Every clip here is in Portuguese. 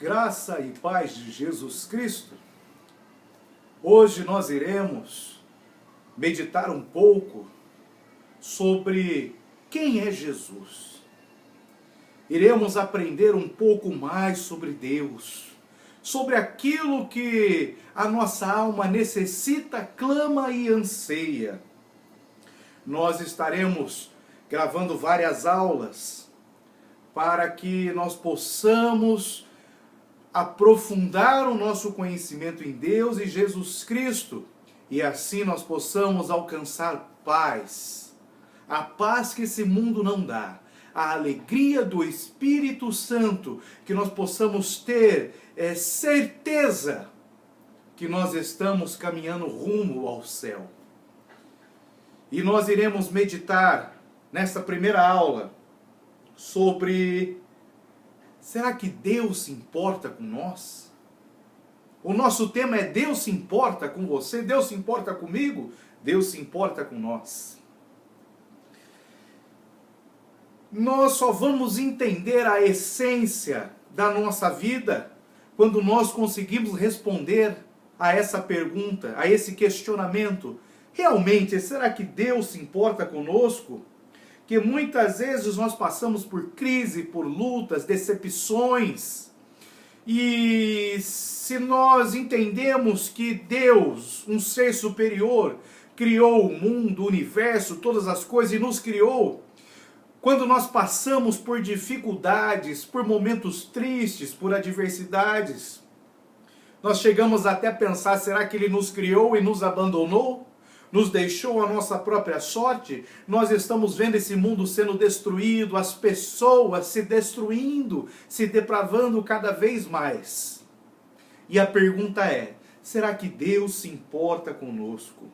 Graça e paz de Jesus Cristo. Hoje nós iremos meditar um pouco sobre quem é Jesus. Iremos aprender um pouco mais sobre Deus, sobre aquilo que a nossa alma necessita, clama e anseia. Nós estaremos gravando várias aulas para que nós possamos aprofundar o nosso conhecimento em Deus e Jesus Cristo, e assim nós possamos alcançar paz, a paz que esse mundo não dá, a alegria do Espírito Santo, que nós possamos ter certeza que nós estamos caminhando rumo ao céu. E nós iremos meditar nesta primeira aula sobre: será que Deus se importa com nós? O nosso tema é: Deus se importa com você? Deus se importa comigo? Deus se importa com nós. Nós só vamos entender a essência da nossa vida quando nós conseguimos responder a essa pergunta, a esse questionamento. Realmente, será que Deus se importa conosco? Que muitas vezes nós passamos por crise, por lutas, decepções. E se nós entendemos que Deus, um ser superior, criou o mundo, o universo, todas as coisas e nos criou, quando nós passamos por dificuldades, por momentos tristes, por adversidades, nós chegamos até a pensar: será que Ele nos criou e nos abandonou? Nos deixou a nossa própria sorte? Nós estamos vendo esse mundo sendo destruído, as pessoas se destruindo, se depravando cada vez mais. E a pergunta é: será que Deus se importa conosco?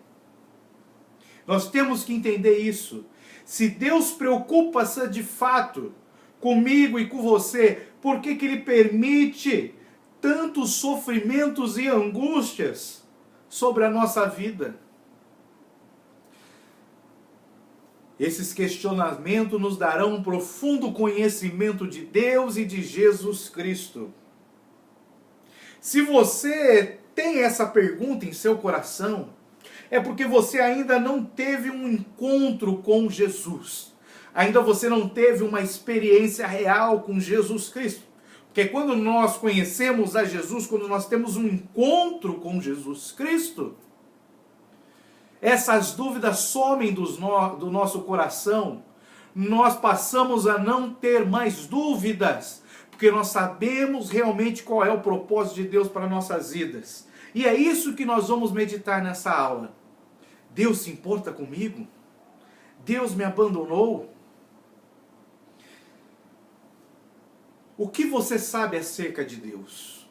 Nós temos que entender isso. Se Deus preocupa-se de fato comigo e com você, por que Ele permite tantos sofrimentos e angústias sobre a nossa vida? Esses questionamentos nos darão um profundo conhecimento de Deus e de Jesus Cristo. Se você tem essa pergunta em seu coração, é porque você ainda não teve um encontro com Jesus. Ainda você não teve uma experiência real com Jesus Cristo. Porque quando nós conhecemos a Jesus, quando nós temos um encontro com Jesus Cristo, essas dúvidas somem do nosso coração, nós passamos a não ter mais dúvidas, porque nós sabemos realmente qual é o propósito de Deus para nossas vidas. E é isso que nós vamos meditar nessa aula. Deus se importa comigo? Deus me abandonou? O que você sabe acerca de Deus?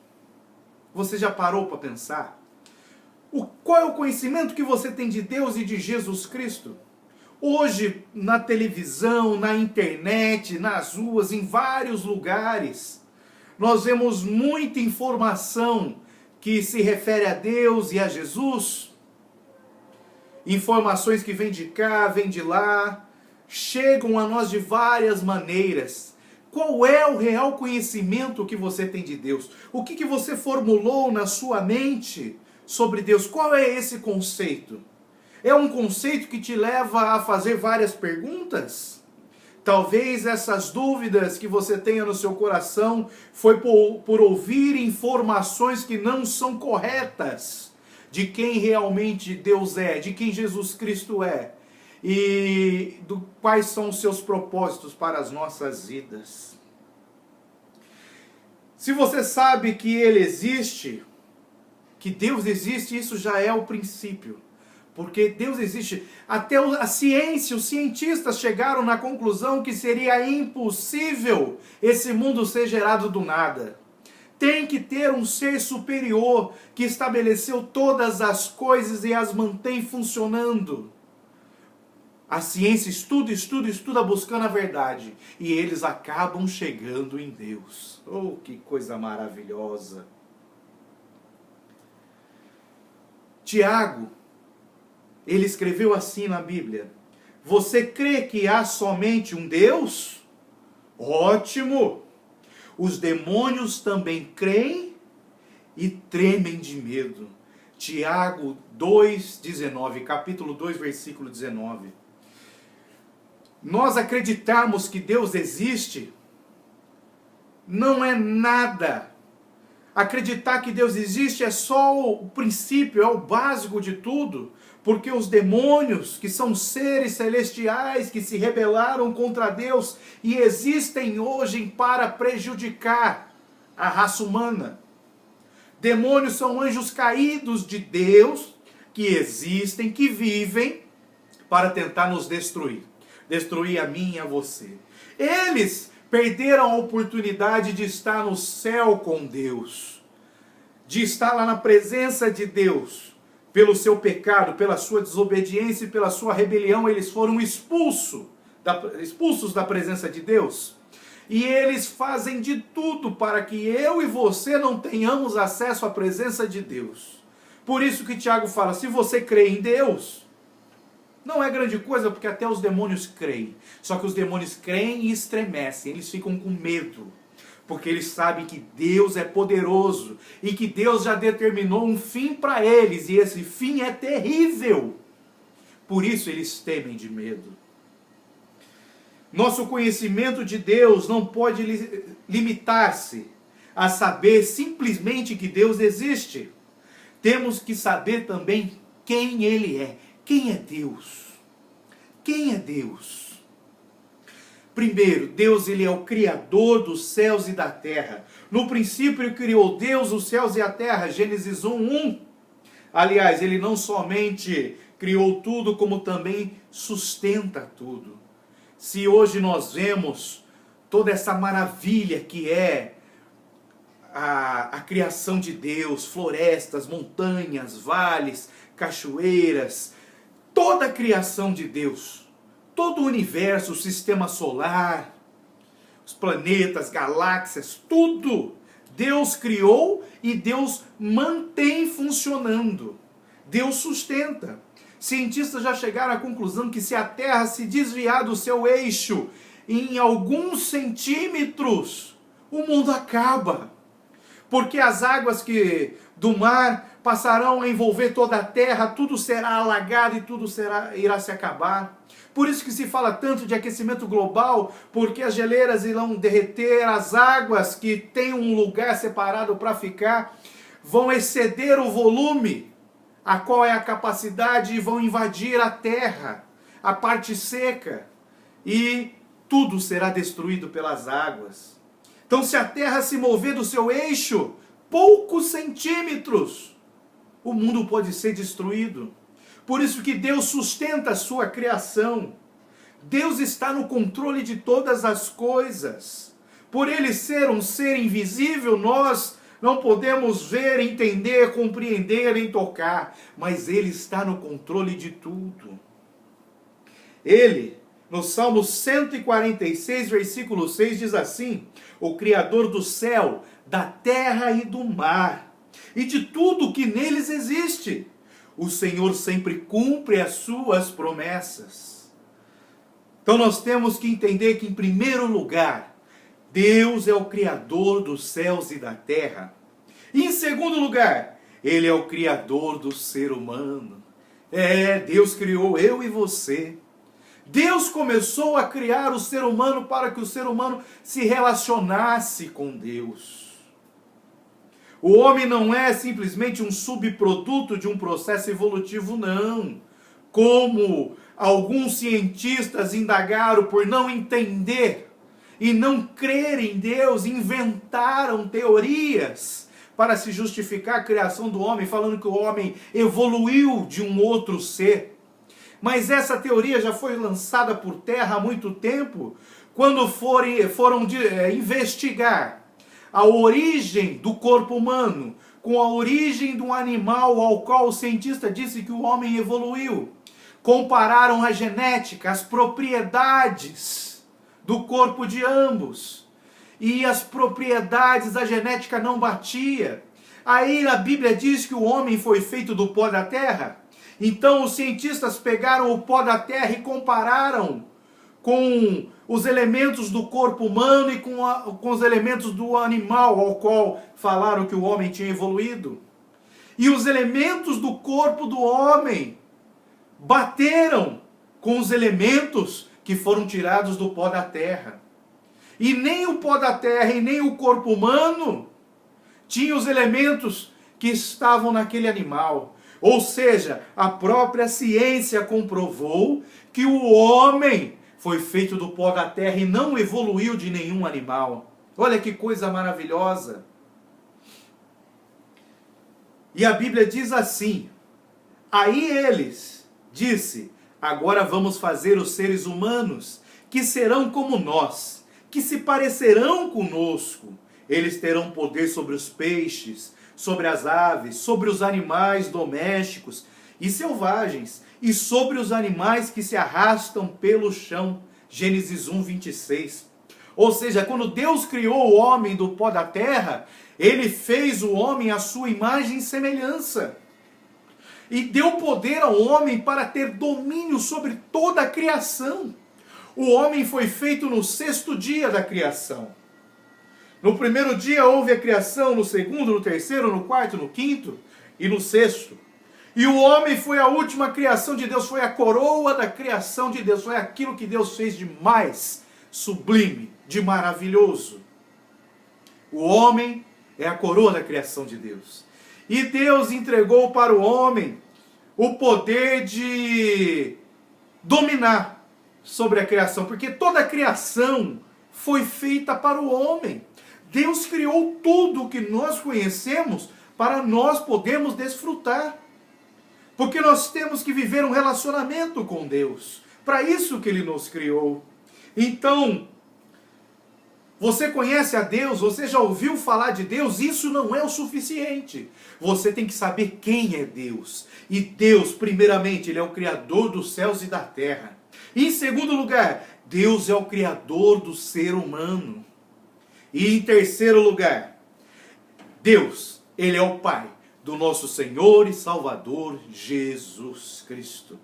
Você já parou para pensar? Qual é o conhecimento que você tem de Deus e de Jesus Cristo? Hoje, na televisão, na internet, nas ruas, em vários lugares, nós vemos muita informação que se refere a Deus e a Jesus. Informações que vêm de cá, vêm de lá, chegam a nós de várias maneiras. Qual é o real conhecimento que você tem de Deus? O que você formulou na sua mente sobre Deus? Qual é esse conceito? É um conceito que te leva a fazer várias perguntas? Talvez essas dúvidas que você tenha no seu coração foi por ouvir informações que não são corretas de quem realmente Deus é, de quem Jesus Cristo é e quais são os seus propósitos para as nossas vidas. Se você sabe que Ele existe, que Deus existe, isso já é o princípio. Porque Deus existe. Até a ciência, os cientistas chegaram na conclusão que seria impossível esse mundo ser gerado do nada. Tem que ter um ser superior que estabeleceu todas as coisas e as mantém funcionando. A ciência estuda buscando a verdade. E eles acabam chegando em Deus. Oh, que coisa maravilhosa! Tiago, ele escreveu assim na Bíblia: você crê que há somente um Deus? Ótimo! os demônios também creem e tremem de medo. Tiago 2,19, capítulo 2, versículo 19. Nós acreditarmos que Deus existe não é nada. Acreditar que Deus existe é só o princípio, é o básico de tudo. Porque os demônios, que são seres celestiais que se rebelaram contra Deus e existem hoje para prejudicar a raça humana. Demônios são anjos caídos de Deus, que existem, que vivem para tentar nos destruir. Destruir a mim e a você. Eles perderam a oportunidade de estar no céu com Deus. De estar lá na presença de Deus. Pelo seu pecado, pela sua desobediência e pela sua rebelião, eles foram expulsos da presença de Deus. E eles fazem de tudo para que eu e você não tenhamos acesso à presença de Deus. Por isso que Tiago fala, se você crê em Deus, não é grande coisa, porque até os demônios creem. Só que os demônios creem e estremecem, eles ficam com medo. Porque eles sabem que Deus é poderoso e que Deus já determinou um fim para eles, e esse fim é terrível. Por isso eles temem de medo. Nosso conhecimento de Deus não pode limitar-se a saber simplesmente que Deus existe. Temos que saber também quem Ele é. Quem é Deus? Quem é Deus? Primeiro, Deus ele é o Criador dos céus e da terra. No princípio criou Deus os céus e a terra, Gênesis 1:1. Aliás, ele não somente criou tudo, como também sustenta tudo. Se hoje nós vemos toda essa maravilha que é a criação de Deus, florestas, montanhas, vales, cachoeiras, toda a criação de Deus, todo o universo, o sistema solar, os planetas, galáxias, tudo Deus criou e Deus mantém funcionando. Deus sustenta. Cientistas já chegaram à conclusão que se a Terra se desviar do seu eixo em alguns centímetros, o mundo acaba. Porque as águas do mar passarão a envolver toda a terra, tudo será alagado e tudo irá se acabar. Por isso que se fala tanto de aquecimento global, porque as geleiras irão derreter, as águas que têm um lugar separado para ficar, vão exceder o volume, a qual é a capacidade, e vão invadir a terra, a parte seca, e tudo será destruído pelas águas. Então, se a terra se mover do seu eixo, poucos centímetros, o mundo pode ser destruído. Por isso que Deus sustenta a sua criação. Deus está no controle de todas as coisas. Por Ele ser um ser invisível, nós não podemos ver, entender, compreender, nem tocar. Mas Ele está no controle de tudo. Ele, no Salmo 146, versículo 6, diz assim: o Criador do céu, da terra e do mar, e de tudo que neles existe. O Senhor sempre cumpre as suas promessas. Então nós temos que entender que, em primeiro lugar, Deus é o Criador dos céus e da terra. E em segundo lugar, Ele é o Criador do ser humano. Deus criou eu e você. Deus começou a criar o ser humano para que o ser humano se relacionasse com Deus. O homem não é simplesmente um subproduto de um processo evolutivo, não. Como alguns cientistas indagaram por não entender e não crer em Deus, inventaram teorias para se justificar a criação do homem, falando que o homem evoluiu de um outro ser. Mas essa teoria já foi lançada por terra há muito tempo, quando foram investigar a origem do corpo humano, com a origem de um animal ao qual o cientista disse que o homem evoluiu. Compararam a genética, as propriedades do corpo de ambos. E as propriedades da genética não batiam. Aí a Bíblia diz que o homem foi feito do pó da terra. Então os cientistas pegaram o pó da terra e compararam com os elementos do corpo humano e com os elementos do animal ao qual falaram que o homem tinha evoluído. E os elementos do corpo do homem bateram com os elementos que foram tirados do pó da terra. E nem o pó da terra e nem o corpo humano tinham os elementos que estavam naquele animal. Ou seja, a própria ciência comprovou que o homem foi feito do pó da terra e não evoluiu de nenhum animal. Olha que coisa maravilhosa. E a Bíblia diz assim: aí eles, disse, agora vamos fazer os seres humanos, que serão como nós, que se parecerão conosco. Eles terão poder sobre os peixes, sobre as aves, sobre os animais domésticos e selvagens, e sobre os animais que se arrastam pelo chão. Gênesis 1, 26. Ou seja, quando Deus criou o homem do pó da terra, Ele fez o homem à sua imagem e semelhança. E deu poder ao homem para ter domínio sobre toda a criação. O homem foi feito no 6º dia da criação. No primeiro dia houve a criação, no segundo, no terceiro, no quarto, no quinto e no 6º. E o homem foi a última criação de Deus, foi a coroa da criação de Deus, foi aquilo que Deus fez de mais sublime, de maravilhoso. O homem é a coroa da criação de Deus. E Deus entregou para o homem o poder de dominar sobre a criação, porque toda a criação foi feita para o homem. Deus criou tudo o que nós conhecemos para nós podermos desfrutar. Porque nós temos que viver um relacionamento com Deus. Para isso que Ele nos criou. Então, você conhece a Deus, você já ouviu falar de Deus, isso não é o suficiente. Você tem que saber quem é Deus. E Deus, primeiramente, Ele é o Criador dos céus e da terra. E em segundo lugar, Deus é o Criador do ser humano. E em terceiro lugar, Deus, Ele é o Pai do nosso Senhor e Salvador Jesus Cristo.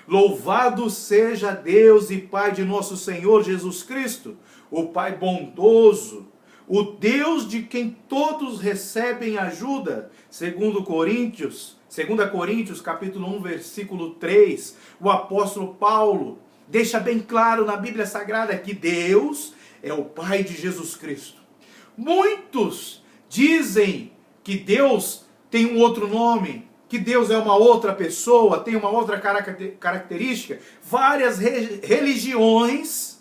Louvado seja Deus e Pai de nosso Senhor Jesus Cristo, o Pai bondoso, o Deus de quem todos recebem ajuda, segundo Coríntios, 2 Coríntios capítulo 1, versículo 3, o apóstolo Paulo deixa bem claro na Bíblia Sagrada que Deus é o Pai de Jesus Cristo. Muitos dizem que Deus tem um outro nome, que Deus é uma outra pessoa, tem uma outra característica. Várias religiões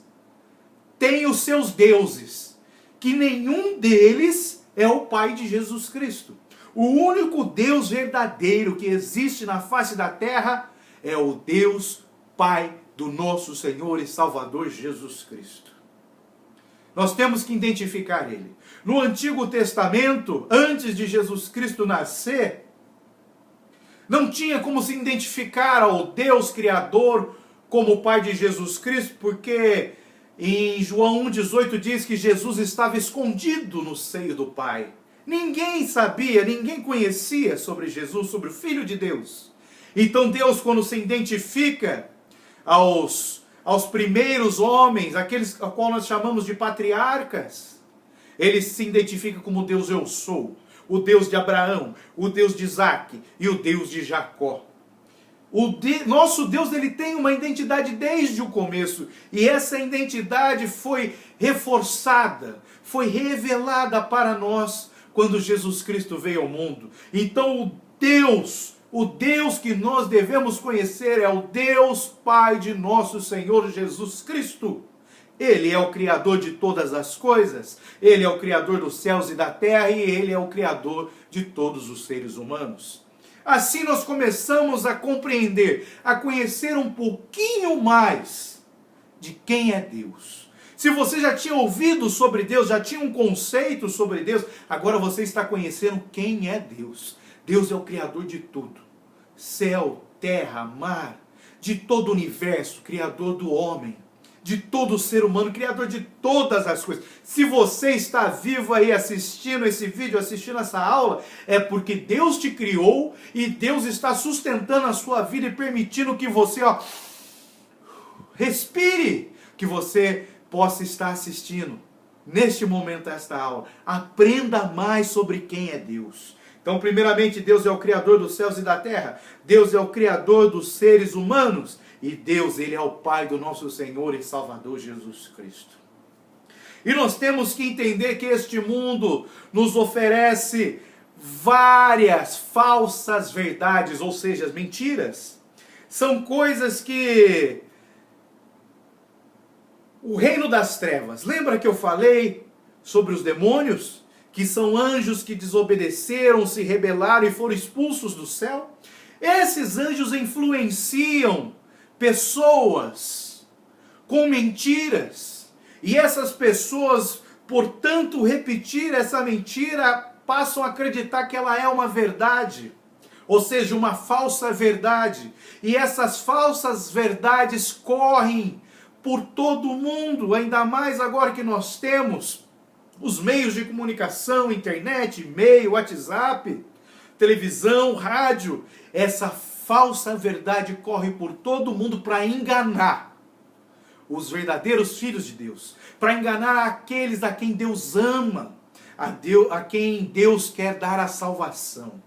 têm os seus deuses, que nenhum deles é o Pai de Jesus Cristo. O único Deus verdadeiro que existe na face da terra é o Deus Pai do nosso Senhor e Salvador Jesus Cristo. Nós temos que identificar Ele. No Antigo Testamento, antes de Jesus Cristo nascer, não tinha como se identificar ao Deus Criador como o Pai de Jesus Cristo, porque em João 1,18 diz que Jesus estava escondido no seio do Pai. Ninguém sabia, ninguém conhecia sobre Jesus, sobre o Filho de Deus. Então Deus, quando se identifica aos primeiros homens, aqueles a qual nós chamamos de patriarcas, Ele se identifica como Deus eu sou, o Deus de Abraão, o Deus de Isaac e o Deus de Jacó. Nosso Deus, ele tem uma identidade desde o começo, e essa identidade foi reforçada, foi revelada para nós quando Jesus Cristo veio ao mundo. Então o Deus que nós devemos conhecer é o Deus Pai de nosso Senhor Jesus Cristo. Ele é o Criador de todas as coisas, Ele é o Criador dos céus e da terra, e Ele é o Criador de todos os seres humanos. Assim nós começamos a compreender, a conhecer um pouquinho mais de quem é Deus. Se você já tinha ouvido sobre Deus, já tinha um conceito sobre Deus, agora você está conhecendo quem é Deus. Deus é o Criador de tudo. Céu, terra, mar, de todo o universo, Criador do homem, de todo ser humano, Criador de todas as coisas. Se você está vivo aí assistindo esse vídeo, assistindo essa aula, é porque Deus te criou e Deus está sustentando a sua vida e permitindo que você respire, que você possa estar assistindo neste momento esta aula. Aprenda mais sobre quem é Deus. Então, primeiramente, Deus é o Criador dos céus e da terra. Deus é o Criador dos seres humanos. E Deus, Ele é o Pai do nosso Senhor e Salvador Jesus Cristo. E nós temos que entender que este mundo nos oferece várias falsas verdades, ou seja, mentiras. São coisas que o reino das trevas, lembra que eu falei sobre os demônios? Que são anjos que desobedeceram, se rebelaram e foram expulsos do céu? Esses anjos influenciam pessoas com mentiras. E essas pessoas, por tanto repetir essa mentira, passam a acreditar que ela é uma verdade. Ou seja, uma falsa verdade. E essas falsas verdades correm por todo o mundo, ainda mais agora que nós temos os meios de comunicação, internet, e-mail, WhatsApp, televisão, rádio. Essa falsa verdade corre por todo o mundo para enganar os verdadeiros filhos de Deus, para enganar aqueles a quem Deus ama, a quem Deus quer dar a salvação.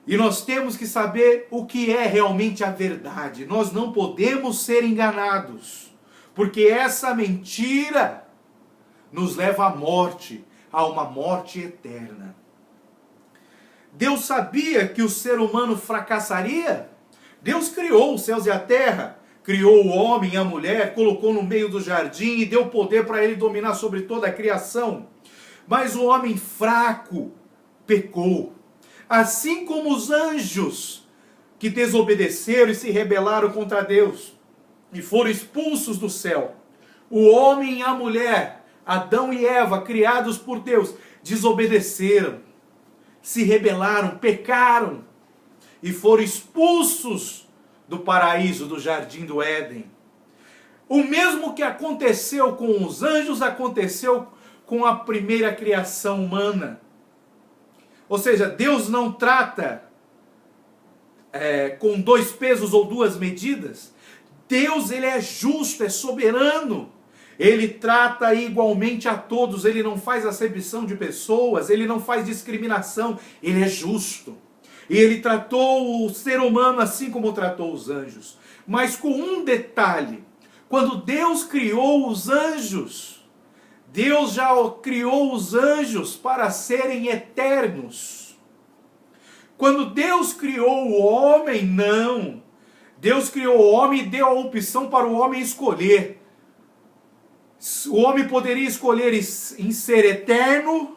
E nós temos que saber o que é realmente a verdade. Nós não podemos ser enganados, porque essa mentira nos leva à morte, a uma morte eterna. Deus sabia que o ser humano fracassaria? Deus criou os céus e a terra, criou o homem e a mulher, colocou no meio do jardim e deu poder para ele dominar sobre toda a criação. Mas o homem fraco pecou. Assim como os anjos que desobedeceram e se rebelaram contra Deus e foram expulsos do céu. O homem e a mulher, Adão e Eva, criados por Deus, desobedeceram, se rebelaram, pecaram e foram expulsos do paraíso, do jardim do Éden. O mesmo que aconteceu com os anjos aconteceu com a primeira criação humana. Ou seja, Deus não trata com dois pesos ou duas medidas. Deus, Ele é justo, é soberano. Ele trata igualmente a todos, Ele não faz acepção de pessoas, Ele não faz discriminação, Ele é justo. E Ele tratou o ser humano assim como tratou os anjos. Mas com um detalhe: quando Deus criou os anjos, Deus já criou os anjos para serem eternos. Quando Deus criou o homem, não. Deus criou o homem e deu a opção para o homem escolher. O homem poderia escolher em ser eterno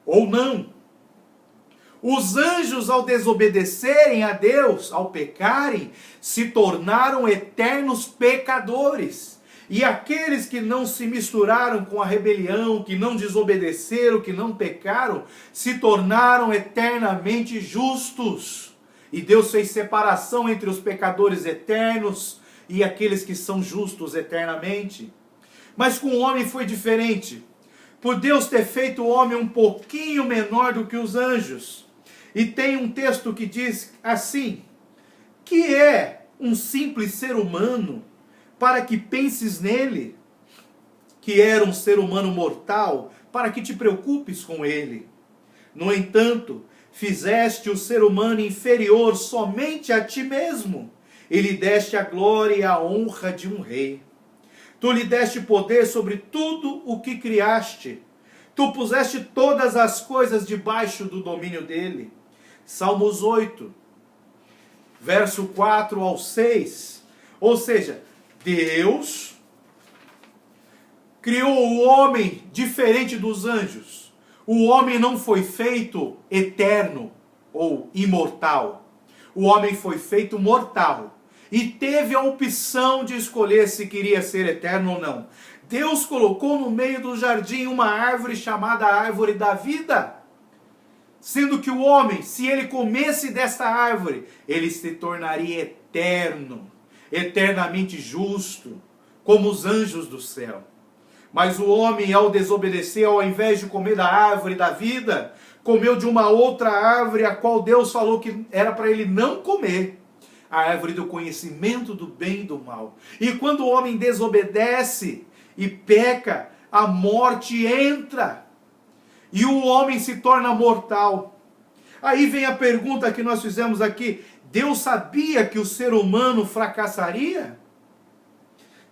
ou não. Os anjos, ao desobedecerem a Deus, ao pecarem, se tornaram eternos pecadores. E aqueles que não se misturaram com a rebelião, que não desobedeceram, que não pecaram, se tornaram eternamente justos. E Deus fez separação entre os pecadores eternos e aqueles que são justos eternamente. Mas com o homem foi diferente. Por Deus ter feito o homem um pouquinho menor do que os anjos. E tem um texto que diz assim: que é um simples ser humano para que penses nele? Que era um ser humano mortal para que te preocupes com ele? No entanto, fizeste o ser humano inferior somente a ti mesmo, e lhe deste a glória e a honra de um rei. Tu lhe deste poder sobre tudo o que criaste. Tu puseste todas as coisas debaixo do domínio dele. Salmos 8, verso 4 ao 6. Ou seja, Deus criou o homem diferente dos anjos. O homem não foi feito eterno ou imortal. O homem foi feito mortal. E teve a opção de escolher se queria ser eterno ou não. Deus colocou no meio do jardim uma árvore chamada árvore da vida. Sendo que o homem, se ele comesse desta árvore, ele se tornaria eterno, eternamente justo, como os anjos do céu. Mas o homem, ao desobedecer, ao invés de comer da árvore da vida, comeu de uma outra árvore, a qual Deus falou que era para ele não comer. A árvore do conhecimento do bem e do mal. E quando o homem desobedece, e peca, a morte entra e o homem se torna mortal. Aí vem a pergunta que nós fizemos aqui: Deus sabia que o ser humano fracassaria?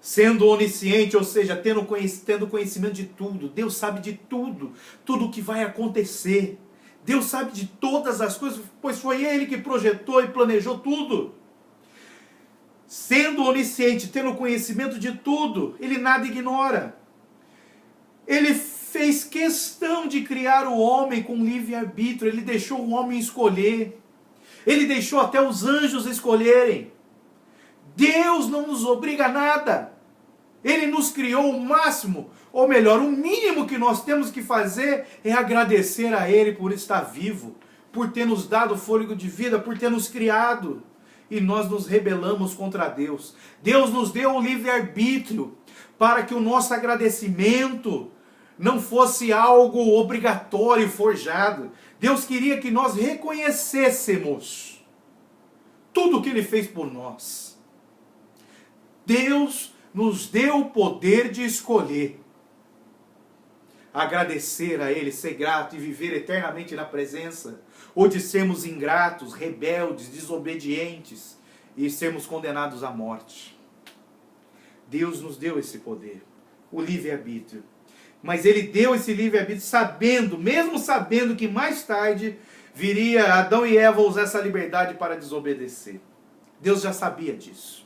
Sendo onisciente, ou seja, tendo conhecimento de tudo, Deus sabe de tudo, tudo o que vai acontecer. Deus sabe de todas as coisas, pois foi Ele que projetou e planejou tudo. Sendo onisciente, tendo conhecimento de tudo, Ele nada ignora. Ele fez questão de criar o homem com livre-arbítrio, Ele deixou o homem escolher. Ele deixou até os anjos escolherem. Deus não nos obriga a nada. Ele nos criou o máximo, ou melhor, o mínimo que nós temos que fazer é agradecer a Ele por estar vivo, por ter nos dado fôlego de vida, por ter nos criado. E nós nos rebelamos contra Deus. Deus nos deu o livre-arbítrio para que o nosso agradecimento não fosse algo obrigatório e forjado. Deus queria que nós reconhecêssemos tudo o que Ele fez por nós. Deus nos deu o poder de escolher. Agradecer a Ele, ser grato e viver eternamente na presença, ou de sermos ingratos, rebeldes, desobedientes e sermos condenados à morte. Deus nos deu esse poder, o livre-arbítrio. Mas Ele deu esse livre-arbítrio sabendo, mesmo sabendo que mais tarde viria Adão e Eva usar essa liberdade para desobedecer. Deus já sabia disso.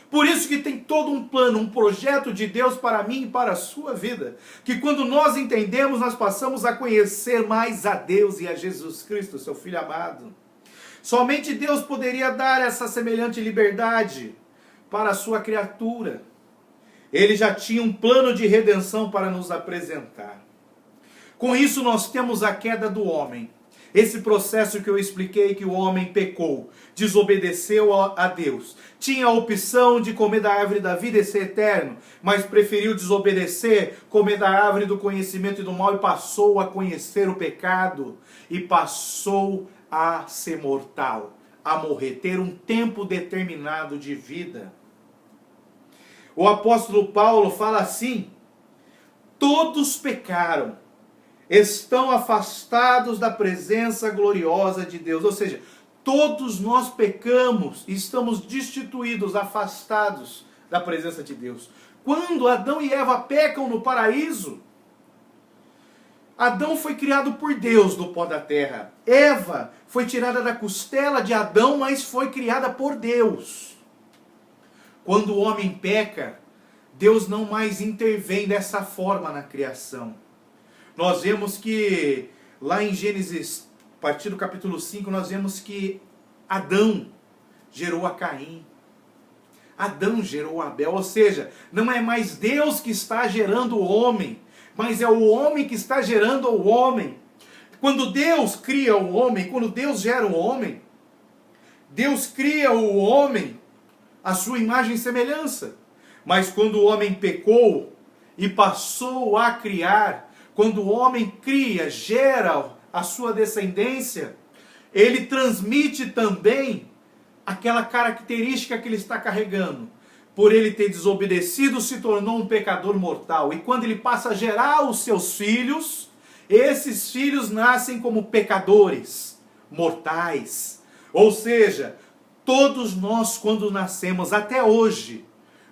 Por isso que tem todo um plano, um projeto de Deus para mim e para a sua vida. Que quando nós entendemos, nós passamos a conhecer mais a Deus e a Jesus Cristo, seu Filho amado. Somente Deus poderia dar essa semelhante liberdade para a sua criatura. Ele já tinha um plano de redenção para nos apresentar. Com isso nós temos a queda do homem. Esse processo que eu expliquei, que o homem pecou, desobedeceu a Deus. Tinha a opção de comer da árvore da vida e ser eterno, mas preferiu desobedecer, comer da árvore do conhecimento e do mal e passou a conhecer o pecado e passou a ser mortal, a morrer, ter um tempo determinado de vida. O apóstolo Paulo fala assim: todos pecaram, estão afastados da presença gloriosa de Deus. Ou seja, todos nós pecamos e estamos destituídos, afastados da presença de Deus. Quando Adão e Eva pecam no paraíso, Adão foi criado por Deus do pó da terra. Eva foi tirada da costela de Adão, mas foi criada por Deus. Quando o homem peca, Deus não mais intervém dessa forma na criação. Nós vemos que, lá em Gênesis, a partir do capítulo 5, nós vemos que Adão gerou a Caim. Adão gerou Abel, ou seja, não é mais Deus que está gerando o homem, mas é o homem que está gerando o homem. Quando Deus cria o homem, quando Deus gera o homem, Deus cria o homem à sua imagem e semelhança. Mas quando o homem pecou e passou a criar, quando o homem cria, gera a sua descendência, ele transmite também aquela característica que ele está carregando. Por ele ter desobedecido, se tornou um pecador mortal. E quando ele passa a gerar os seus filhos, esses filhos nascem como pecadores mortais. Ou seja, todos nós, quando nascemos, até hoje,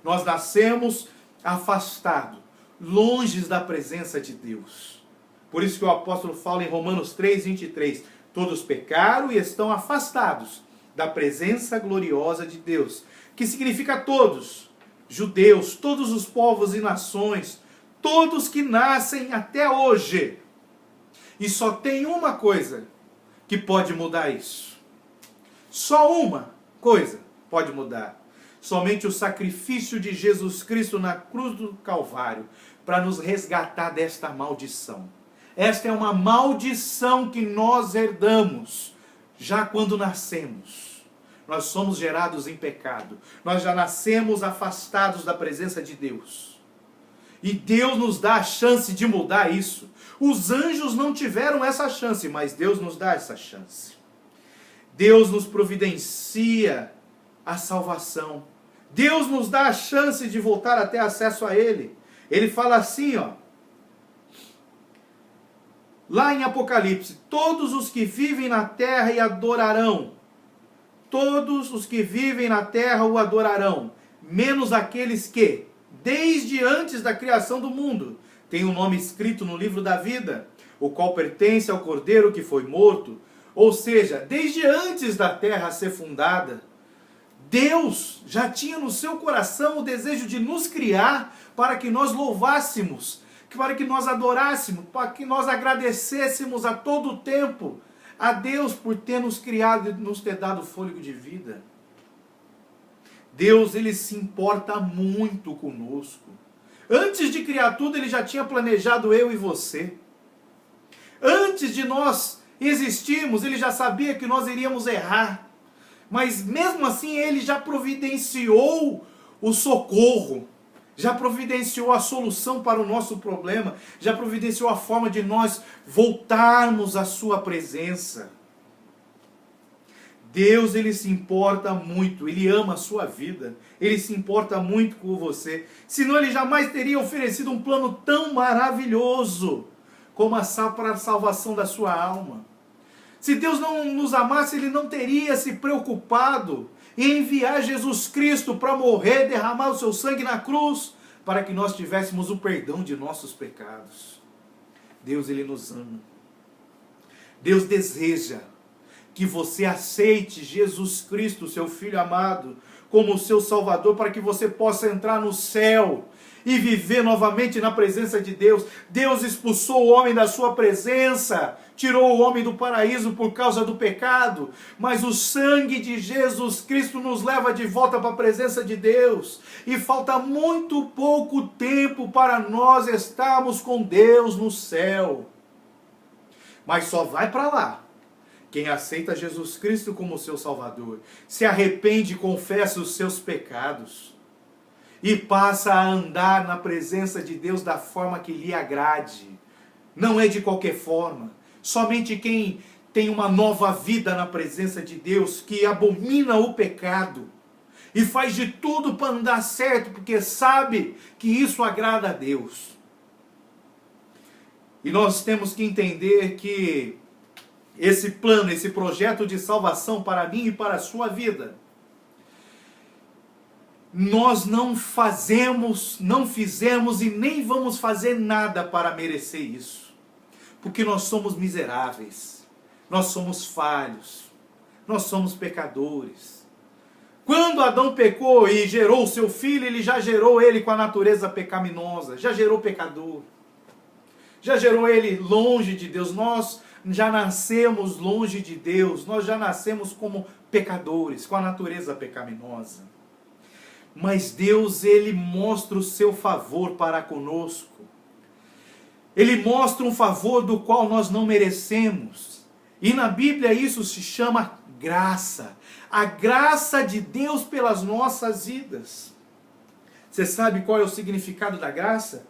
nós nascemos afastados, longe da presença de Deus. Por isso que o apóstolo fala em Romanos 3:23, todos pecaram e estão afastados da presença gloriosa de Deus. Que significa todos, judeus, todos os povos e nações, todos que nascem até hoje. E só tem uma coisa que pode mudar isso. Só uma coisa pode mudar. Somente o sacrifício de Jesus Cristo na cruz do Calvário para nos resgatar desta maldição. Esta é uma maldição que nós herdamos já quando nascemos. Nós somos gerados em pecado. Nós já nascemos afastados da presença de Deus. E Deus nos dá a chance de mudar isso. Os anjos não tiveram essa chance, mas Deus nos dá essa chance. Deus nos providencia a salvação. Deus nos dá a chance de voltar a ter acesso a Ele. Ele fala assim, ó, lá em Apocalipse: todos os que vivem na terra e adorarão. Todos os que vivem na terra o adorarão, menos aqueles que, desde antes da criação do mundo, têm o nome escrito no livro da vida, o qual pertence ao Cordeiro que foi morto. Ou seja, desde antes da terra ser fundada, Deus já tinha no seu coração o desejo de nos criar para que nós louvássemos, para que nós adorássemos, para que nós agradecêssemos a todo tempo a Deus por ter nos criado e nos ter dado fôlego de vida. Deus, ele se importa muito conosco. Antes de criar tudo, ele já tinha planejado eu e você. Antes de nós existirmos, ele já sabia que nós iríamos errar. Mas mesmo assim, ele já providenciou o socorro. Já providenciou a solução para o nosso problema, já providenciou a forma de nós voltarmos à sua presença. Deus, ele se importa muito, ele ama a sua vida, ele se importa muito com você, senão ele jamais teria oferecido um plano tão maravilhoso como para a salvação da sua alma. Se Deus não nos amasse, ele não teria se preocupado e enviar Jesus Cristo para morrer, derramar o seu sangue na cruz, para que nós tivéssemos o perdão de nossos pecados. Deus, ele nos ama. Deus deseja que você aceite Jesus Cristo, seu Filho amado, como o seu Salvador, para que você possa entrar no céu e viver novamente na presença de Deus. Deus expulsou o homem da sua presença, tirou o homem do paraíso por causa do pecado, mas o sangue de Jesus Cristo nos leva de volta para a presença de Deus, e falta muito pouco tempo para nós estarmos com Deus no céu. Mas só vai para lá quem aceita Jesus Cristo como seu Salvador, se arrepende e confessa os seus pecados, e passa a andar na presença de Deus da forma que lhe agrade. Não é de qualquer forma. Somente quem tem uma nova vida na presença de Deus, que abomina o pecado e faz de tudo para andar certo, porque sabe que isso agrada a Deus. E nós temos que entender que esse plano, esse projeto de salvação para mim e para a sua vida, nós não fizemos e nem vamos fazer nada para merecer isso. Porque nós somos miseráveis, nós somos falhos, nós somos pecadores. Quando Adão pecou e gerou o seu filho, ele já gerou ele com a natureza pecaminosa, já gerou pecador, já gerou ele longe de Deus. Nós já nascemos longe de Deus, nós já nascemos como pecadores, com a natureza pecaminosa. Mas Deus, ele mostra o seu favor para conosco. Ele mostra um favor do qual nós não merecemos. E na Bíblia isso se chama graça. A graça de Deus pelas nossas vidas. Você sabe qual é o significado da graça?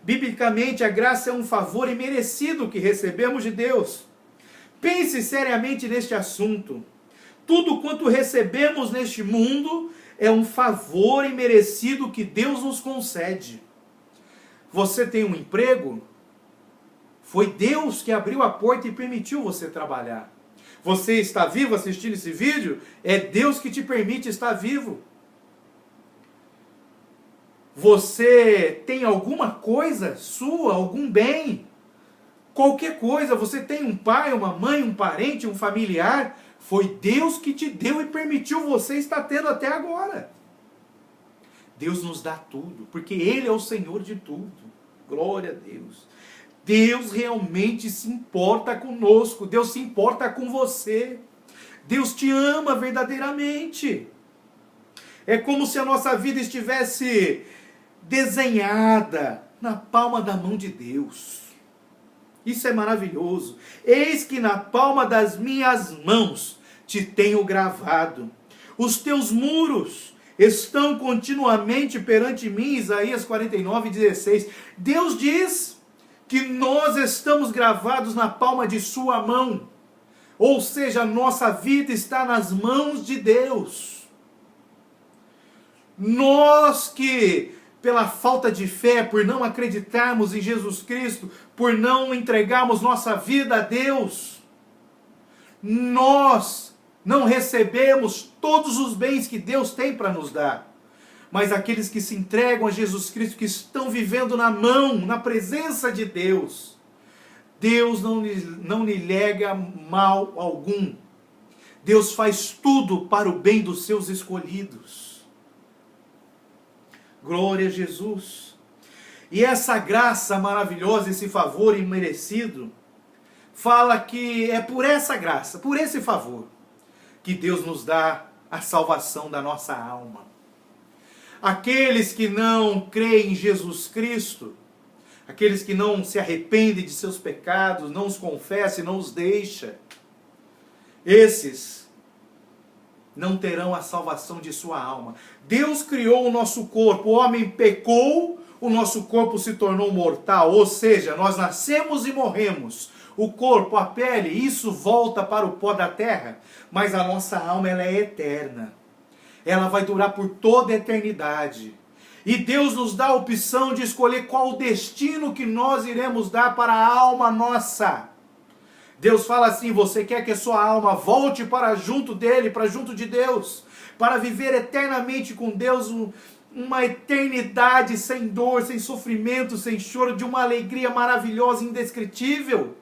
Biblicamente, a graça é um favor imerecido que recebemos de Deus. Pense seriamente neste assunto. Tudo quanto recebemos neste mundo é um favor imerecido que Deus nos concede. Você tem um emprego? Foi Deus que abriu a porta e permitiu você trabalhar. Você está vivo assistindo esse vídeo? É Deus que te permite estar vivo. Você tem alguma coisa sua, algum bem? Qualquer coisa, você tem um pai, uma mãe, um parente, um familiar? Foi Deus que te deu e permitiu você estar tendo até agora. Deus nos dá tudo, porque Ele é o Senhor de tudo. Glória a Deus. Deus realmente se importa conosco. Deus se importa com você. Deus te ama verdadeiramente. É como se a nossa vida estivesse desenhada na palma da mão de Deus. Isso é maravilhoso. Eis que na palma das minhas mãos te tenho gravado. Os teus muros estão continuamente perante mim. Isaías 49:16. Deus diz que nós estamos gravados na palma de sua mão. Ou seja, a nossa vida está nas mãos de Deus. Nós que pela falta de fé, por não acreditarmos em Jesus Cristo, por não entregarmos nossa vida a Deus, nós não recebemos todos os bens que Deus tem para nos dar. Mas aqueles que se entregam a Jesus Cristo, que estão vivendo na mão, na presença de Deus, Deus não lhe lega mal algum. Deus faz tudo para o bem dos seus escolhidos. Glória a Jesus. E essa graça maravilhosa, esse favor imerecido, fala que é por essa graça, por esse favor, que Deus nos dá a salvação da nossa alma. Aqueles que não creem em Jesus Cristo, aqueles que não se arrependem de seus pecados, não os confessam e não os deixam, esses não terão a salvação de sua alma. Deus criou o nosso corpo, o homem pecou, o nosso corpo se tornou mortal, ou seja, nós nascemos e morremos. O corpo, a pele, isso volta para o pó da terra, mas a nossa alma ela é eterna. Ela vai durar por toda a eternidade. E Deus nos dá a opção de escolher qual o destino que nós iremos dar para a alma nossa. Deus fala assim: você quer que a sua alma volte para junto dele, para junto de Deus, para viver eternamente com Deus, uma eternidade sem dor, sem sofrimento, sem choro, de uma alegria maravilhosa, indescritível?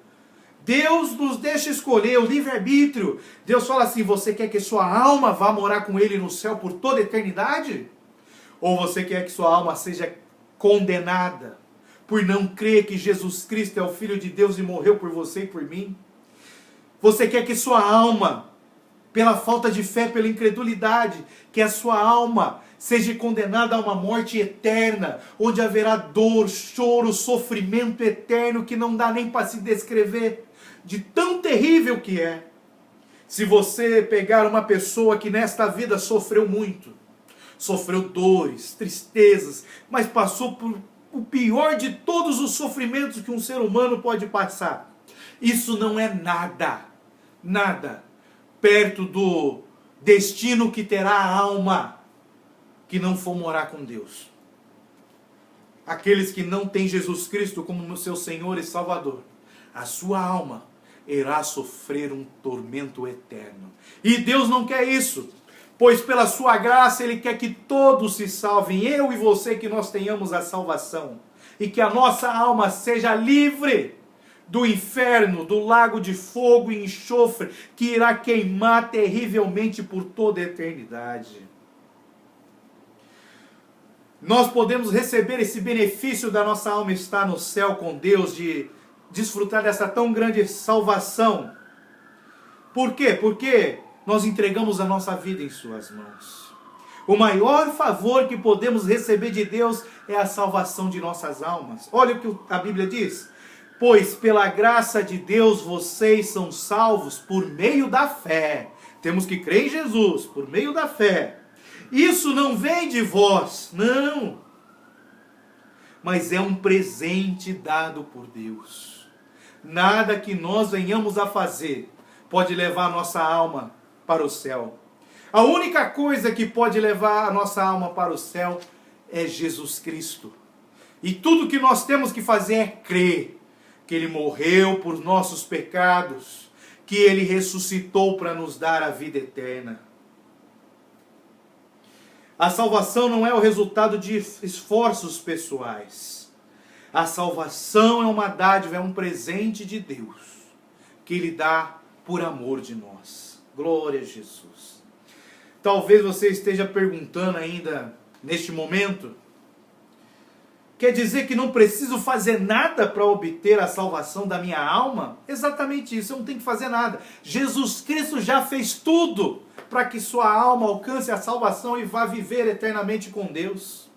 Deus nos deixa escolher o livre-arbítrio. Deus fala assim: você quer que sua alma vá morar com Ele no céu por toda a eternidade? Ou você quer que sua alma seja condenada por não crer que Jesus Cristo é o Filho de Deus e morreu por você e por mim? Você quer que sua alma, pela falta de fé, pela incredulidade, que a sua alma seja condenada a uma morte eterna, onde haverá dor, choro, sofrimento eterno que não dá nem para se descrever, de tão terrível que é? Se você pegar uma pessoa que nesta vida sofreu muito, sofreu dores, tristezas, mas passou por o pior de todos os sofrimentos que um ser humano pode passar, isso não é nada, nada, perto do destino que terá a alma que não for morar com Deus. Aqueles que não têm Jesus Cristo como seu Senhor e Salvador, a sua alma irá sofrer um tormento eterno. E Deus não quer isso, pois pela sua graça Ele quer que todos se salvem, eu e você, que nós tenhamos a salvação, e que a nossa alma seja livre do inferno, do lago de fogo e enxofre, que irá queimar terrivelmente por toda a eternidade. Nós podemos receber esse benefício da nossa alma estar no céu com Deus, de desfrutar dessa tão grande salvação. Por quê? Porque nós entregamos a nossa vida em suas mãos. O maior favor que podemos receber de Deus é a salvação de nossas almas. Olha o que a Bíblia diz: pois pela graça de Deus vocês são salvos por meio da fé. Temos que crer em Jesus por meio da fé. Isso não vem de vós, não, mas é um presente dado por Deus. Nada que nós venhamos a fazer pode levar a nossa alma para o céu. A única coisa que pode levar a nossa alma para o céu é Jesus Cristo. E tudo que nós temos que fazer é crer que Ele morreu por nossos pecados, que Ele ressuscitou para nos dar a vida eterna. A salvação não é o resultado de esforços pessoais. A salvação é uma dádiva, é um presente de Deus, que Ele dá por amor de nós. Glória a Jesus. Talvez você esteja perguntando ainda neste momento: quer dizer que não preciso fazer nada para obter a salvação da minha alma? Exatamente isso, eu não tenho que fazer nada. Jesus Cristo já fez tudo para que sua alma alcance a salvação e vá viver eternamente com Deus.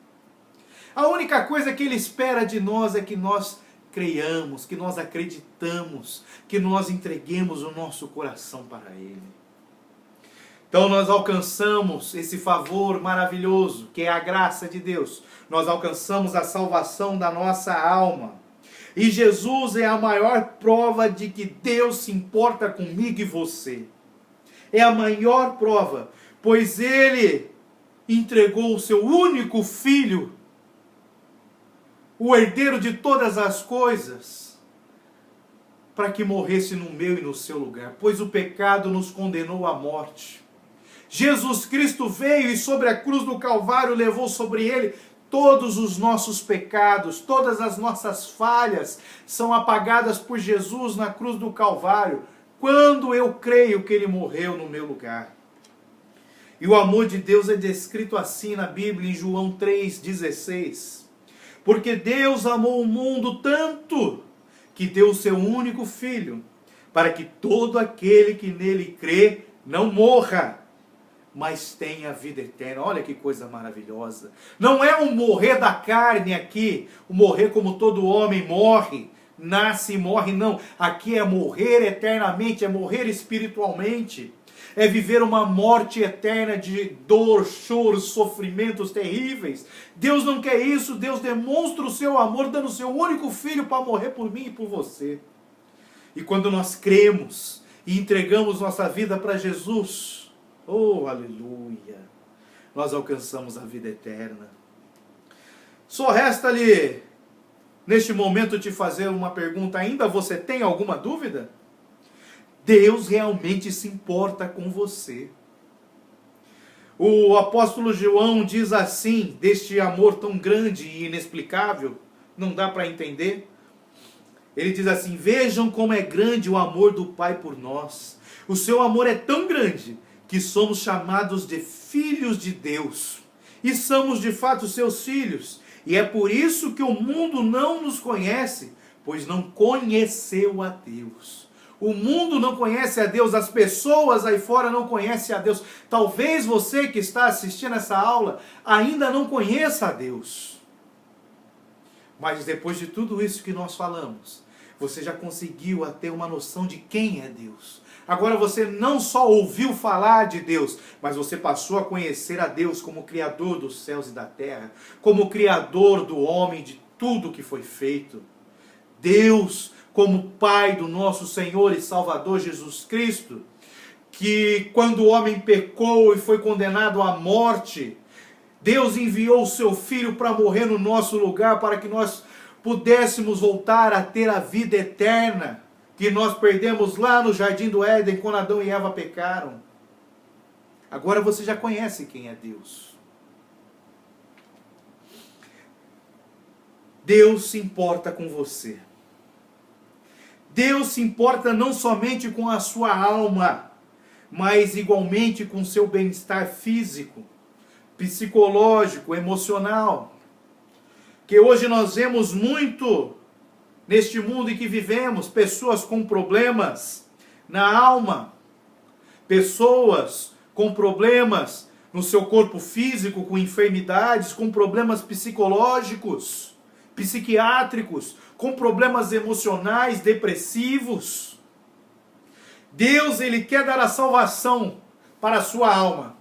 A única coisa que Ele espera de nós é que nós creiamos, que nós acreditamos, que nós entreguemos o nosso coração para Ele. Então nós alcançamos esse favor maravilhoso, que é a graça de Deus. Nós alcançamos a salvação da nossa alma. E Jesus é a maior prova de que Deus se importa comigo e você. É a maior prova, pois Ele entregou o seu único Filho o herdeiro de todas as coisas, para que morresse no meu e no seu lugar, pois o pecado nos condenou à morte. Jesus Cristo veio e sobre a cruz do Calvário levou sobre ele todos os nossos pecados, todas as nossas falhas são apagadas por Jesus na cruz do Calvário, quando eu creio que ele morreu no meu lugar. E o amor de Deus é descrito assim na Bíblia, em João 3,16. Porque Deus amou o mundo tanto que deu o seu único Filho, para que todo aquele que nele crê não morra, mas tenha vida eterna. Olha que coisa maravilhosa. Não é um morrer da carne aqui, o morrer como todo homem morre, nasce e morre, não. Aqui é morrer eternamente, é morrer espiritualmente. É viver uma morte eterna de dor, choro, sofrimentos terríveis. Deus não quer isso. Deus demonstra o seu amor dando o seu único Filho para morrer por mim e por você. E quando nós cremos e entregamos nossa vida para Jesus, oh, aleluia, nós alcançamos a vida eterna. Só resta-lhe, neste momento, te fazer uma pergunta. Ainda você tem alguma dúvida? Deus realmente se importa com você. O apóstolo João diz assim, deste amor tão grande e inexplicável, não dá para entender. Ele diz assim: vejam como é grande o amor do Pai por nós. O seu amor é tão grande que somos chamados de filhos de Deus. E somos de fato seus filhos. E é por isso que o mundo não nos conhece, pois não conheceu a Deus. O mundo não conhece a Deus, as pessoas aí fora não conhecem a Deus. Talvez você que está assistindo essa aula ainda não conheça a Deus. Mas depois de tudo isso que nós falamos, você já conseguiu ter uma noção de quem é Deus. Agora você não só ouviu falar de Deus, mas você passou a conhecer a Deus como Criador dos céus e da terra, como Criador do homem, de tudo que foi feito. Deus como Pai do nosso Senhor e Salvador Jesus Cristo, que quando o homem pecou e foi condenado à morte, Deus enviou o seu Filho para morrer no nosso lugar, para que nós pudéssemos voltar a ter a vida eterna, que nós perdemos lá no Jardim do Éden, quando Adão e Eva pecaram. Agora você já conhece quem é Deus. Deus se importa com você. Deus se importa não somente com a sua alma, mas igualmente com o seu bem-estar físico, psicológico, emocional. Que hoje nós vemos muito neste mundo em que vivemos, pessoas com problemas na alma, pessoas com problemas no seu corpo físico, com enfermidades, com problemas psicológicos, psiquiátricos, com problemas emocionais, depressivos. Deus, Ele quer dar a salvação para a sua alma,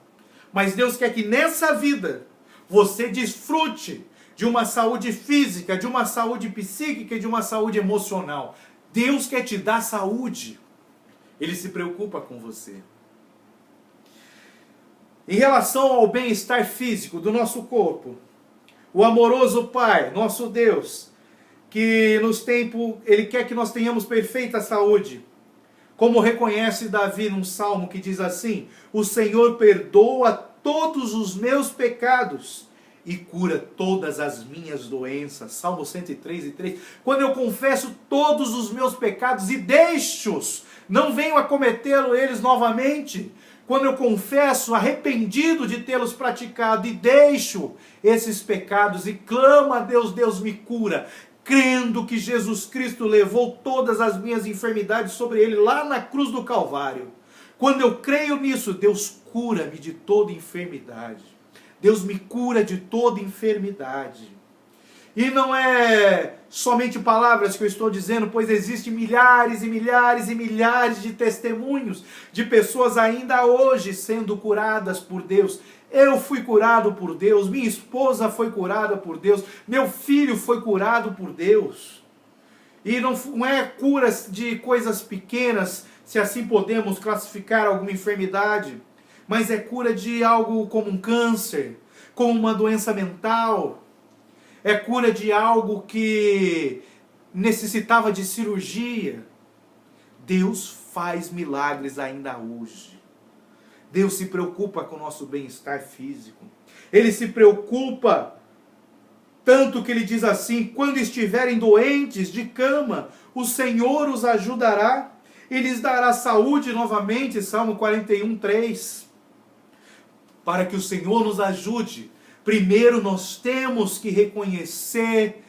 mas Deus quer que nessa vida você desfrute de uma saúde física, de uma saúde psíquica e de uma saúde emocional. Deus quer te dar saúde. Ele se preocupa com você. Em relação ao bem-estar físico do nosso corpo, o amoroso Pai, nosso Deus, que Ele quer que nós tenhamos perfeita saúde. Como reconhece Davi num salmo que diz assim: o Senhor perdoa todos os meus pecados e cura todas as minhas doenças. Salmo 103:3. Quando eu confesso todos os meus pecados e deixo-os, não venho a cometê-los eles novamente. Quando eu confesso, arrependido de tê-los praticado, e deixo esses pecados e clamo a Deus, Deus me cura, crendo que Jesus Cristo levou todas as minhas enfermidades sobre Ele lá na cruz do Calvário. Quando eu creio nisso, Deus cura-me de toda enfermidade. Deus me cura de toda enfermidade. E não é somente palavras que eu estou dizendo, pois existem milhares e milhares e milhares de testemunhos de pessoas ainda hoje sendo curadas por Deus. Eu fui curado por Deus, minha esposa foi curada por Deus, meu filho foi curado por Deus. E não é cura de coisas pequenas, se assim podemos classificar alguma enfermidade, mas é cura de algo como um câncer, como uma doença mental. é cura de algo que necessitava de cirurgia. Deus faz milagres ainda hoje. Deus se preocupa com o nosso bem-estar físico. Ele se preocupa tanto que ele diz assim: quando estiverem doentes de cama, o Senhor os ajudará e lhes dará saúde novamente. Salmo 41, 3. Para que o Senhor nos ajude, primeiro nós temos que reconhecer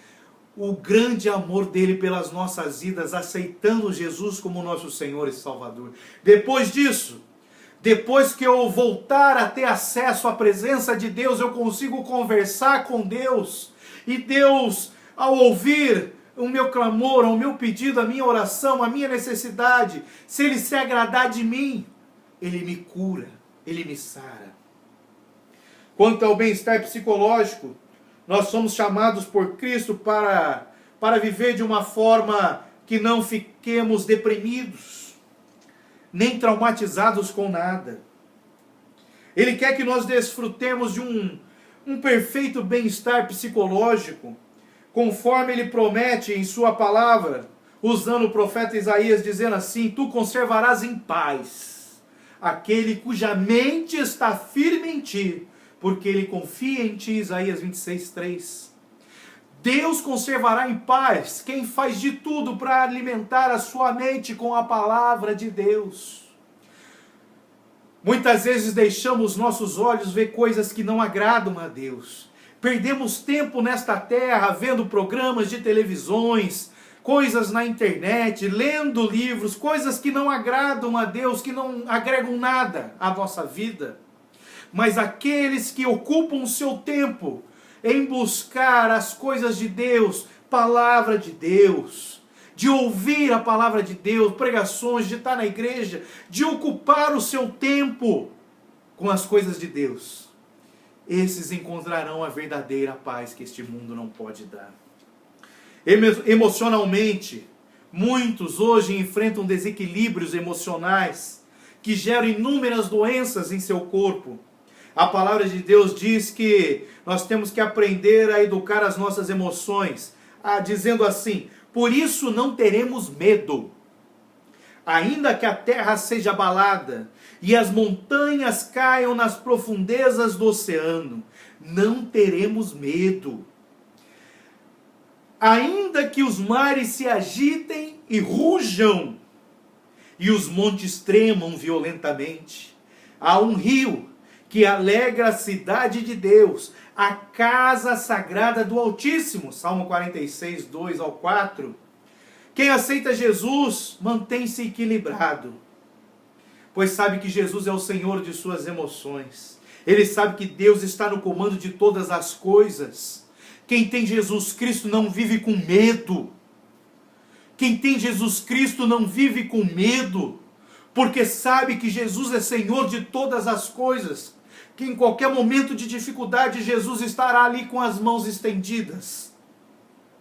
o grande amor dele pelas nossas vidas, aceitando Jesus como nosso Senhor e Salvador. Depois disso, depois que eu voltar a ter acesso à presença de Deus, eu consigo conversar com Deus. E Deus, ao ouvir o meu clamor, o meu pedido, a minha oração, a minha necessidade, se Ele se agradar de mim, Ele me cura, Ele me sara. Quanto ao bem-estar psicológico, nós somos chamados por Cristo para viver de uma forma que não fiquemos deprimidos, nem traumatizados com nada. Ele quer que nós desfrutemos de um perfeito bem-estar psicológico, conforme Ele promete em sua palavra, usando o profeta Isaías, dizendo assim: tu conservarás em paz aquele cuja mente está firme em ti, porque ele confia em ti. Isaías 26, 3. Deus conservará em paz quem faz de tudo para alimentar a sua mente com a palavra de Deus. Muitas vezes deixamos nossos olhos ver coisas que não agradam a Deus. Perdemos tempo nesta terra vendo programas de televisões, coisas na internet, lendo livros, coisas que não agradam a Deus, que não agregam nada à nossa vida. Mas aqueles que ocupam o seu tempo em buscar as coisas de Deus, palavra de Deus, de ouvir a palavra de Deus, pregações, de estar na igreja, de ocupar o seu tempo com as coisas de Deus, esses encontrarão a verdadeira paz que este mundo não pode dar. Emocionalmente, muitos hoje enfrentam desequilíbrios emocionais que geram inúmeras doenças em seu corpo. A palavra de Deus diz que nós temos que aprender a educar as nossas emoções, dizendo assim: por isso não teremos medo, ainda que a terra seja abalada e as montanhas caiam nas profundezas do oceano, não teremos medo. Ainda que os mares se agitem e rujam, e os montes tremam violentamente, há um rio que alegra a cidade de Deus, a casa sagrada do Altíssimo. Salmo 46, 2 ao 4. Quem aceita Jesus mantém-se equilibrado, pois sabe que Jesus é o Senhor de suas emoções. Ele sabe que Deus está no comando de todas as coisas. Quem tem Jesus Cristo não vive com medo. Quem tem Jesus Cristo não vive com medo, porque sabe que Jesus é Senhor de todas as coisas, que em qualquer momento de dificuldade Jesus estará ali com as mãos estendidas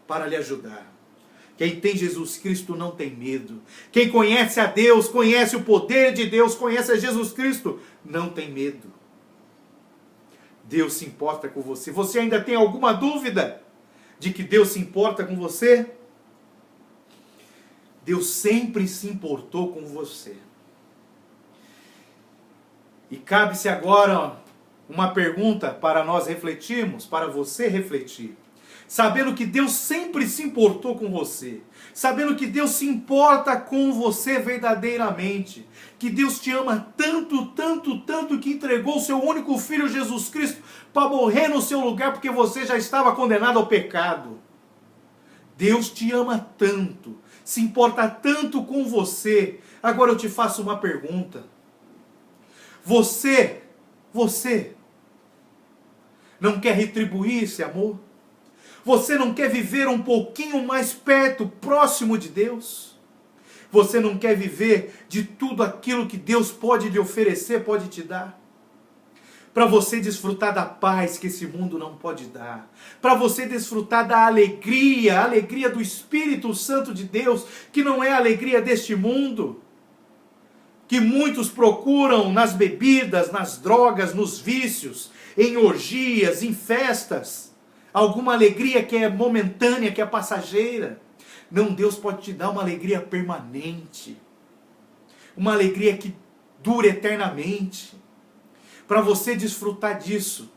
para lhe ajudar. Quem tem Jesus Cristo não tem medo. Quem conhece a Deus, conhece o poder de Deus, conhece a Jesus Cristo, não tem medo. Deus se importa com você. Você ainda tem alguma dúvida de que Deus se importa com você? Deus sempre se importou com você. E cabe-se agora uma pergunta para nós refletirmos, para você refletir. Sabendo que Deus sempre se importou com você, sabendo que Deus se importa com você verdadeiramente, que Deus te ama tanto, tanto, tanto, que entregou o seu único Filho Jesus Cristo para morrer no seu lugar, porque você já estava condenado ao pecado. Deus te ama tanto, se importa tanto com você. Agora eu te faço uma pergunta. Você não quer retribuir esse amor? Você não quer viver um pouquinho mais perto, próximo de Deus? Você não quer viver de tudo aquilo que Deus pode lhe oferecer, pode te dar? Para você desfrutar da paz que esse mundo não pode dar. Para você desfrutar da alegria, a alegria do Espírito Santo de Deus, que não é a alegria deste mundo, que muitos procuram nas bebidas, nas drogas, nos vícios, em orgias, em festas. alguma alegria que é momentânea, que é passageira. Não, Deus pode te dar uma alegria permanente, uma alegria que dura eternamente. Para você desfrutar disso,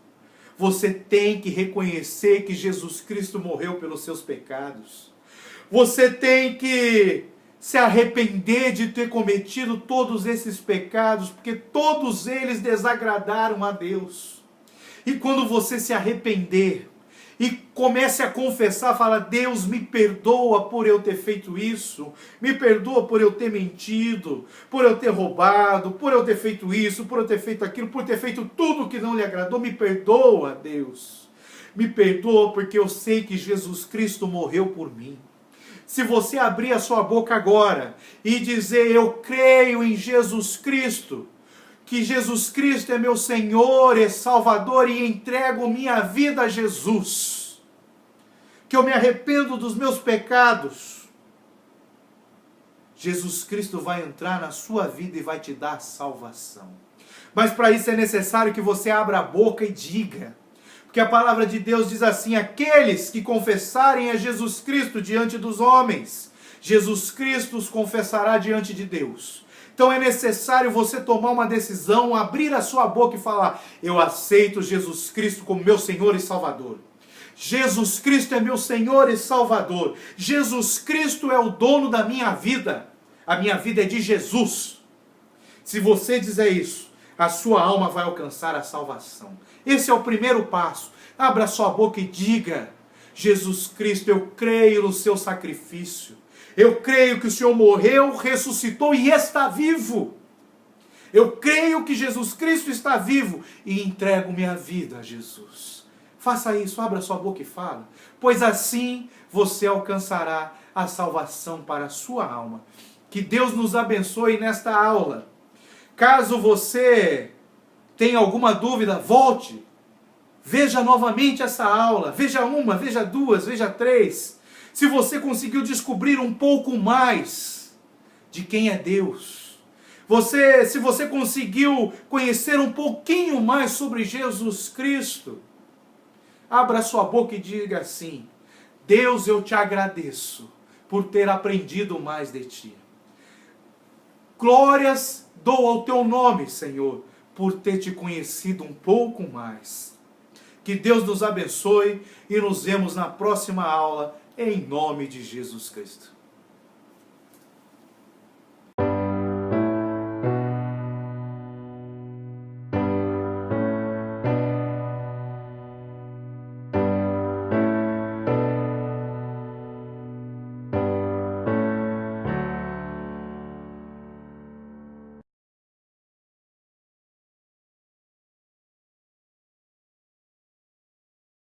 você tem que reconhecer que Jesus Cristo morreu pelos seus pecados. Você tem que se arrepender de ter cometido todos esses pecados, porque todos eles desagradaram a Deus. E quando você se arrepender e comece a confessar, fala: Deus, me perdoa por eu ter feito isso, me perdoa por eu ter mentido, por eu ter roubado, por eu ter feito isso, por eu ter feito aquilo, por ter feito tudo que não lhe agradou, me perdoa, Deus. Me perdoa porque eu sei que Jesus Cristo morreu por mim. Se você abrir a sua boca agora e dizer: eu creio em Jesus Cristo, que Jesus Cristo é meu Senhor e Salvador e entrego minha vida a Jesus, que eu me arrependo dos meus pecados, Jesus Cristo vai entrar na sua vida e vai te dar salvação. Mas para isso é necessário que você abra a boca e diga, porque a palavra de Deus diz assim: aqueles que confessarem a Jesus Cristo diante dos homens, Jesus Cristo os confessará diante de Deus. Então é necessário você tomar uma decisão, abrir a sua boca e falar: eu aceito Jesus Cristo como meu Senhor e Salvador. Jesus Cristo é meu Senhor e Salvador. Jesus Cristo é o dono da minha vida. A minha vida é de Jesus. Se você dizer isso, a sua alma vai alcançar a salvação. Esse é o primeiro passo. Abra a sua boca e diga: Jesus Cristo, eu creio no seu sacrifício. Eu creio que o Senhor morreu, ressuscitou e está vivo. Eu creio que Jesus Cristo está vivo e entrego minha vida a Jesus. Faça isso, abra sua boca e fala, pois assim você alcançará a salvação para a sua alma. Que Deus nos abençoe nesta aula. Caso você tenha alguma dúvida, volte. Veja novamente essa aula. Veja uma, veja duas, veja três. Se você conseguiu descobrir um pouco mais de quem é Deus, se você conseguiu conhecer um pouquinho mais sobre Jesus Cristo, abra sua boca e diga assim: Deus, eu te agradeço por ter aprendido mais de ti. Glórias dou ao teu nome, Senhor, por ter te conhecido um pouco mais. Que Deus nos abençoe e nos vemos na próxima aula, em nome de Jesus Cristo.